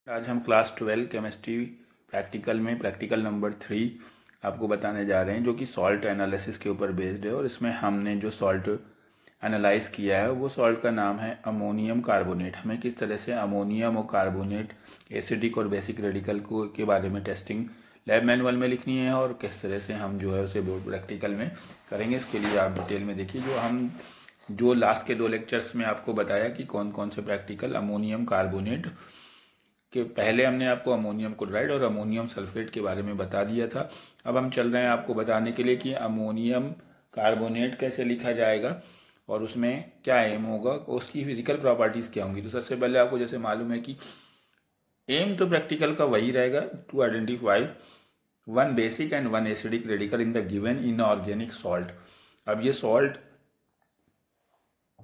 आज हम class 12 chemistry practical number 3 आपको बताने जा रहे हैं, जो कि सॉल्ट एनालिसिस के ऊपर बेस्ड है। और इसमें हमने जो सॉल्ट एनालाइज किया है वो सॉल्ट का नाम है अमोनियम कार्बोनेट। हमें किस तरह से अमोनियम और कार्बोनेट एसिडिक और बेसिक रेडिकल को के बारे में टेस्टिंग लैब मैनुअल में लिखनी है और किस तरह से हम जो है उसे प्रैक्टिकल में करेंगे, इसके लिए आप डिटेल में देखिए। जो लास्ट के 2 लेक्चर्स में आपको बताया कि कौन कौन से प्रैक्टिकल अमोनियम कार्बोनेट कि पहले हमने आपको अमोनियम क्लोराइड और अमोनियम सल्फेट के बारे में बता दिया था। अब हम चल रहे हैं आपको बताने के लिए कि अमोनियम कार्बोनेट कैसे लिखा जाएगा और उसमें क्या एम होगा, उसकी फिजिकल प्रॉपर्टीज़ क्या होंगी। तो सबसे पहले आपको जैसे मालूम है कि एम तो प्रैक्टिकल का वही रहेगा, to identify 1 basic and 1 acidic radical in the given inorganic salt. अब ये सॉल्ट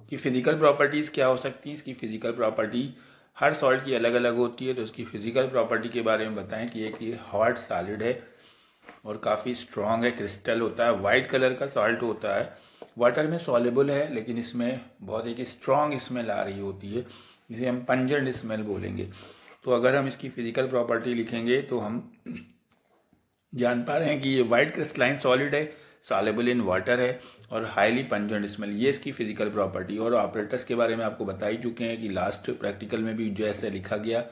की फिजिकल प्रॉपर्टीज़ क्या हो सकती हैं, इसकी फिजिकल प्रॉपर्टी हर सॉल्ट की अलग अलग होती है। तो उसकी फिजिकल प्रॉपर्टी के बारे में बताएं कि एक ये हार्ड सॉलिड है और काफ़ी स्ट्रॉन्ग है, क्रिस्टल होता है, वाइट कलर का सॉल्ट होता है, वाटर में सॉलेबल है, लेकिन इसमें बहुत एक स्ट्रॉन्ग स्मेल आ रही होती है, जिसे हम पंजेंट स्मेल बोलेंगे। तो अगर हम इसकी फिजिकल प्रॉपर्टी लिखेंगे तो हम जान पा रहे हैं कि ये वाइट क्रिस्टलाइन सॉलिड है, सॉलेबल इन वाटर है और हाईली पंजेंट स्मेल, ये इसकी फिजिकल प्रॉपर्टी। और ऑपरेटर्स के बारे में आपको बता ही चुके हैं कि लास्ट प्रैक्टिकल में भी जैसे लिखा गया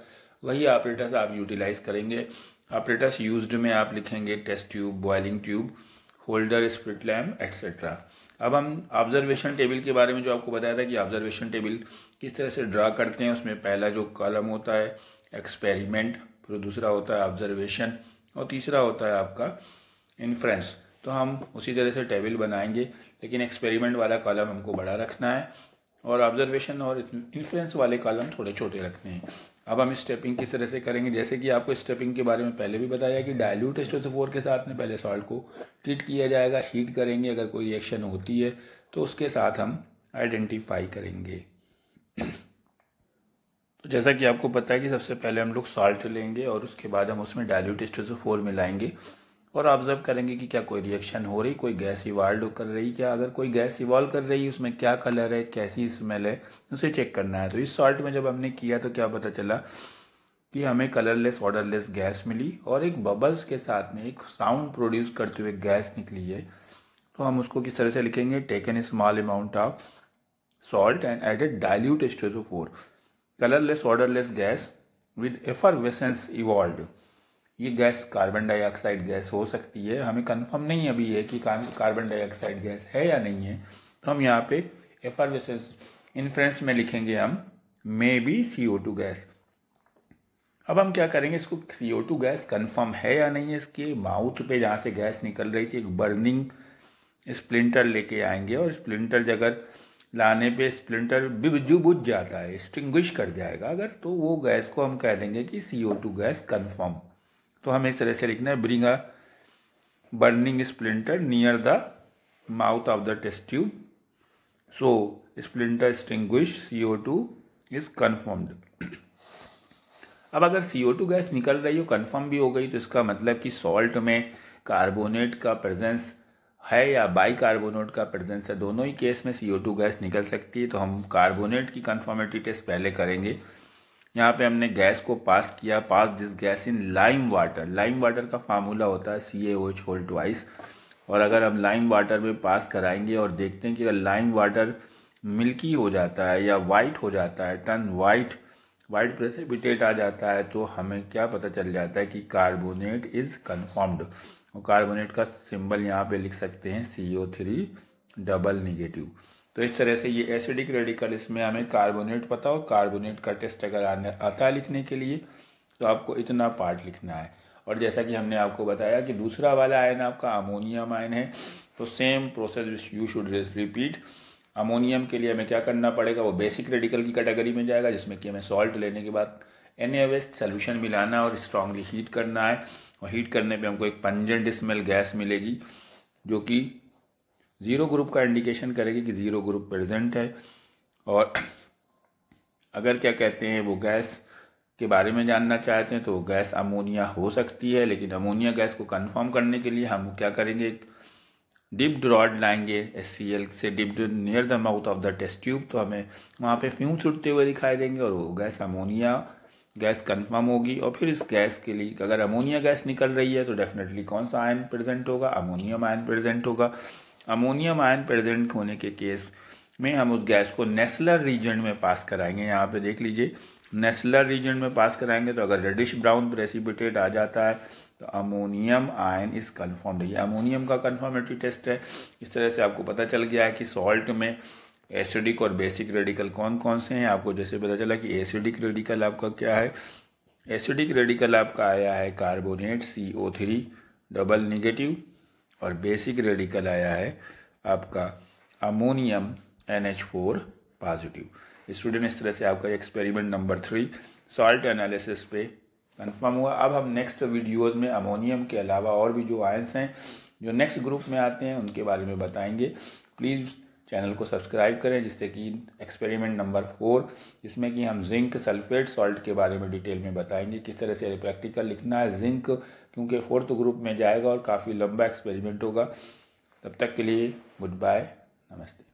वही ऑपरेटर्स आप यूटिलाइज करेंगे। ऑपरेटर्स यूज्ड में आप लिखेंगे test tube, boiling tube, holder, spirit lamp et cetera. अब हम ऑब्जर्वेशन टेबल के बारे में जो आपको बताया था कि ऑब्जर्वेशन टेबल किस तरह से ड्रा करते हैं, उसमें पहला जो कॉलम होता है एक्सपेरिमेंट, फिर दूसरा होता है ऑब्जर्वेशन और तीसरा होता है आपका इन्फ्रेंस। तो हम उसी तरह से टेबल बनाएंगे, लेकिन एक्सपेरिमेंट वाला कॉलम हमको बड़ा रखना है और ऑब्जर्वेशन और इन्फ्रेंस वाले कॉलम थोड़े छोटे रखने हैं। अब हम स्टेपिंग किस तरह से करेंगे, जैसे कि आपको स्टेपिंग के बारे में पहले भी बताया कि डाइल्यूट H2SO4 के साथ में पहले सॉल्ट को ट्रीट किया जाएगा, हीट करेंगे, अगर कोई रिएक्शन होती है तो उसके साथ हम आइडेंटिफाई करेंगे। तो जैसा कि आपको पता है कि सबसे पहले हम लोग सॉल्ट लेंगे और उसके बाद हम उसमें डाइल्यूट H2SO4 मिलाएंगे और ऑब्जर्व करेंगे कि क्या कोई रिएक्शन हो रही, कोई गैस इवॉल्व कर रही, क्या अगर कोई गैस इवॉल्व कर रही है उसमें क्या कलर है, कैसी स्मेल है, उसे चेक करना है। तो इस सॉल्ट में जब हमने किया तो क्या पता चला कि हमें कलरलेस ऑर्डरलेस गैस मिली और एक बबल्स के साथ में एक साउंड प्रोड्यूस करते हुए गैस निकली है। तो हम उसको किस तरह से लिखेंगे, taken a small amount of salt and added dilute H2SO4, colourless odourless gas with effervescence evolved. ये गैस कार्बन डाइऑक्साइड गैस हो सकती है, हमें कंफर्म नहीं अभी है कि कार्बन डाइऑक्साइड गैस है या नहीं है। तो हम यहाँ पे एफरवेसेंस इन्फ्रेंस में लिखेंगे हम मे बी CO2 गैस। अब हम क्या करेंगे, इसको CO2 गैस कंफर्म है या नहीं है, इसके माउथ पे जहाँ से गैस निकल रही थी एक बर्निंग स्प्लिंटर लेके आएंगे और स्प्लिंटर जगह लाने पे स्प्लिंटर जो बुझ जाता है, एक्सटिंग्विश कर जाएगा अगर, तो वो गैस को हम कह देंगे कि CO2 गैस कंफर्म। तो हमें इस तरह से लिखना है, bring a burning splinter near the mouth of the test tube, so splinter extinguish, CO2 is confirmed. अब अगर CO2 गैस निकल रही हो, कंफर्म भी हो गई, तो इसका मतलब कि सॉल्ट में कार्बोनेट का प्रेजेंस है या बाइकार्बोनेट का प्रेजेंस है, दोनों ही केस में CO2 गैस निकल सकती है। तो हम कार्बोनेट की कंफर्मेटी टेस्ट पहले करेंगे। यहाँ पे हमने गैस को पास किया, pass this gas in lime water. Lime water का फार्मूला होता है CaOH होल ट्वाइस। और अगर हम लाइम वाटर में पास कराएंगे और देखते हैं कि अगर लाइम वाटर मिल्की हो जाता है या वाइट हो जाता है, टर्न वाइट प्रेसिपिटेट आ जाता है, तो हमें क्या पता चल जाता है कि कार्बोनेट इज कन्फर्म्ड। और कार्बोनेट का सिंबल यहाँ पे लिख सकते हैं CO3 डबल निगेटिव। तो इस तरह से ये एसिडिक रेडिकल, इसमें हमें कार्बोनेट पता हो, कार्बोनेट का टेस्ट अगर आता है लिखने के लिए तो आपको इतना पार्ट लिखना है। और जैसा कि हमने आपको बताया कि दूसरा वाला आयन आपका अमोनियम आयन है, तो same process you should repeat. Ammonium के लिए हमें क्या करना पड़ेगा, वो बेसिक रेडिकल की कैटेगरी में जाएगा, जिसमें कि हमें सॉल्ट लेने के बाद NaOH सोल्यूशन मिलाना और स्ट्रांगली हीट करना है। और हीट करने पे हमको एक पंजेंट स्मेल गैस मिलेगी जो कि 0 ग्रुप का इंडिकेशन करेगी कि 0 ग्रुप प्रेजेंट है। और अगर क्या कहते हैं वो गैस के बारे में जानना चाहते हैं तो गैस अमोनिया हो सकती है, लेकिन अमोनिया गैस को कंफर्म करने के लिए हम क्या करेंगे, एक डिप्ड रॉड लाएंगे HCl से dipped near the mouth of the test tube, तो हमें वहाँ पे फ्यूम्स उठते हुए दिखाई देंगे और वो गैस अमोनिया गैस कंफर्म होगी और फिर इस गैस के लिए अगर अमोनिया गैस निकल रही है तो डेफिनेटली कौन सा आयन प्रेजेंट होगा, अमोनियम आयन प्रेजेंट होगा। अमोनियम आयन प्रेजेंट होने के केस में हम उस गैस को नेस्लर रीजन में पास कराएंगे। यहाँ पे देख लीजिए, नेस्लर रीजन में पास कराएंगे तो अगर रेडिश ब्राउन प्रेसिपिटेट आ जाता है तो अमोनियम आयन इज कन्फर्म्ड। ये अमोनियम का कन्फर्मेटरी टेस्ट है। इस तरह से आपको पता चल गया है कि सॉल्ट में एसिडिक और बेसिक रेडिकल कौन कौन से हैं। आपको जैसे पता चला कि एसिडिक रेडिकल आपका क्या है, एसिडिक रेडिकल आपका आया है कार्बोनेट CO3 डबल नेगेटिव, और बेसिक रेडिकल आया है आपका अमोनियम NH4 पॉजिटिव। स्टूडेंट, इस तरह से आपका एक्सपेरिमेंट नंबर 3 सॉल्ट एनालिसिस पे कंफर्म हुआ। अब हम नेक्स्ट वीडियोस में अमोनियम के अलावा और भी जो आयंस हैं जो नेक्स्ट ग्रुप में आते हैं उनके बारे में बताएंगे। प्लीज़ चैनल को सब्सक्राइब करें, जिससे कि एक्सपेरिमेंट नंबर 4 जिसमें कि हम जिंक सल्फेट सॉल्ट के बारे में डिटेल में बताएंगे, किस तरह से प्रैक्टिकल लिखना है जिंक, क्योंकि 4th ग्रुप में जाएगा और काफ़ी लंबा एक्सपेरिमेंट होगा। तब तक के लिए गुड बाय, नमस्ते।